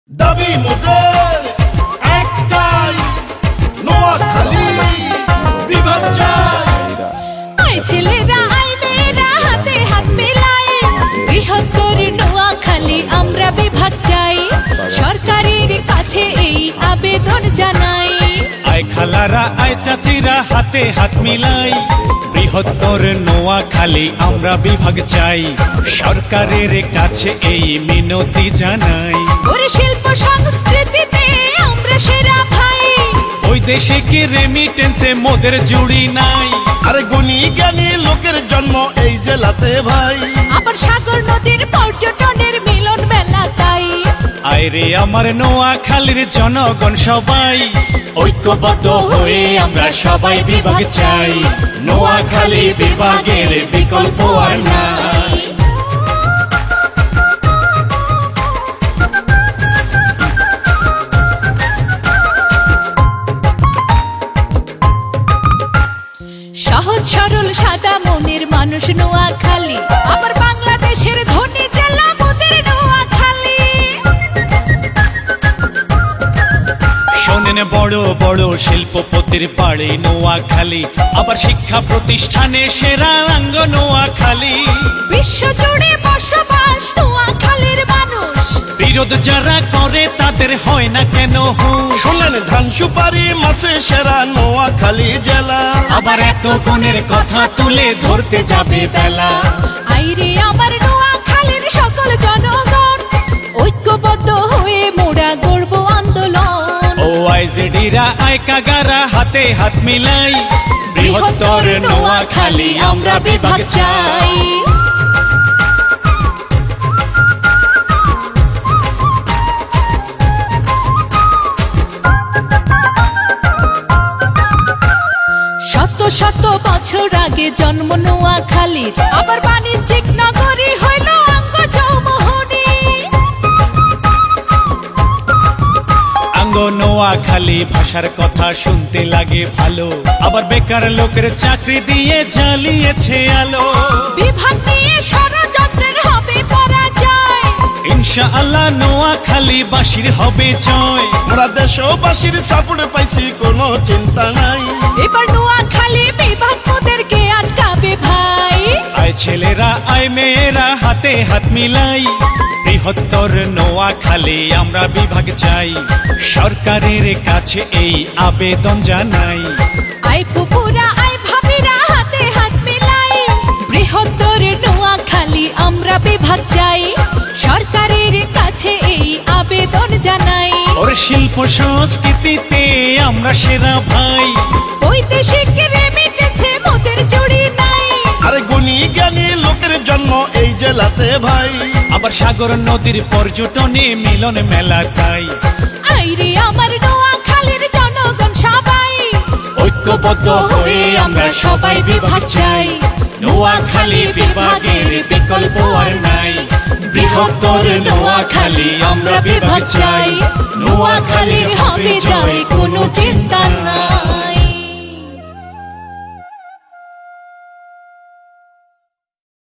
দাবি মোদের একটাই, নোয়াখালী বিভাগ চাই। আই ছেলেরা আই মেয়েরা হাতে হাত মেলাই, বৃহত্তর নোয়াখালী আমরা বিভাগ চাই, সরকারের কাছে এই আবেদন জানাই। আয় খালারা আয় চাচিরা হাতে হাত মিলাই, বৃহত্তর নোয়াখালী আমরা বিভাগ চাই, সরকারের কাছে এই মিনতি জানাই। ওরে শিল্প সংস্কৃতিতে আমরা সেরা ভাই, ওই দেশে কি রেমিটেন্সে মোদের জুড়ি নাই। আরে গুণী জ্ঞানী লোকের জন্ম এই জেলাতে ভাই, আবার সাগর নদীর পর্যটনের মিলন মেলা তাই। আয় রে আমার নোয়াখালীর জনগণ সবাই, ঐক্যবদ্ধ হয়ে আমরা সবাই বিভাগ চাই, নোয়াখালী বিভাগের বিকল্প আর নাই। সহজ সরল সাদা মনের মানুষ নোয়াখালী, আবার বাংলাদেশের ধনী জেলা মোদের নোয়াখালী। শোনেন বড় বড় শিল্পপতির পাড়ে নোয়াখালী, আবার শিক্ষা প্রতিষ্ঠানে সেরা অঙ্গ নোয়াখালী। বিশ্ব জুড়ে বসবাস নোয়াখালীর মানুষ, বিরোধ যারা করে তাদের হয় না কেন হুঁশ। শোনেন ধান সুপারি মাছে সেরা নোয়াখালী জেলা, আবার এত গুণের কথা তুলে ধরতে যাবে বেলা। আইরে আমার নোয়াখালীর সকল জনগণ, ঐক্যবদ্ধ হয়ে মোরা গর্ব আন্দোলন। ও আইজেডিরা আয় কাগারা হাতে হাত মিলাই, বৃহত্তর নোয়াখালী আমরা বিভাগ চাই। শত শত বছর আগে জন্ম নোয়াখালীর, আবার বাণিজ্যিক নগরী হইল অঙ্গ চৌমোহনী। আঙ্গ নোয়াখালী ভাষার কথা শুনতে লাগে ভালো, আবার বেকার লোকের চাকরি দিয়ে জ্বালিয়েছে আলো। বিভাগ নিয়ে ষড়যন্ত্রের হবে পরাজয়, ইনশাআল্লাহ নোয়াখালী বাসীর হবে জয়। আমরা দেশবাসীর সাপোর্ট পাইছি, কোনো চিন্তা নাই। এবার নোয়াখালী বিভাগ মোদেরকে আটকাবে ভাই। আয় ছেলেরা আয় মেয়েরা হাতে হাত মিলাই, বৃহত্তর নোয়াখালী আমরা বিভাগ চাই, সরকারের কাছে এই আবেদন জানাই। আই ফুপুরা আই ভাবিরা হাতে হাত মিলাই, বৃহত্তর নোয়াখালী আমরা বিভাগ চাই, সরকারের কাছে এই আবেদন জানাই। ওর শিল্প সংস্কৃতিতে আমরা সেরা ভাই, বৈদেশিক রেমিটেন্সে মোদের জুড়ি নাই। আরে গুণী জ্ঞানী লোকের জন্ম এই জেলাতে ভাই, আবার সাগর নদীর পর্যটনে মিলন মেলা তাই। আইরে আমার নোয়াখালীর জনগণ সবাই, ঐক্যবদ্ধ হয়ে আমরা সবাই বিভাগ চাই, নোয়াখালী বিভাগের বিকল্প আর নাই। বৃহত্তর নোয়াখালী আমরা বিভাগ চাই, নোয়াখালীর হবে জয় কোনো চিন্তা নাই।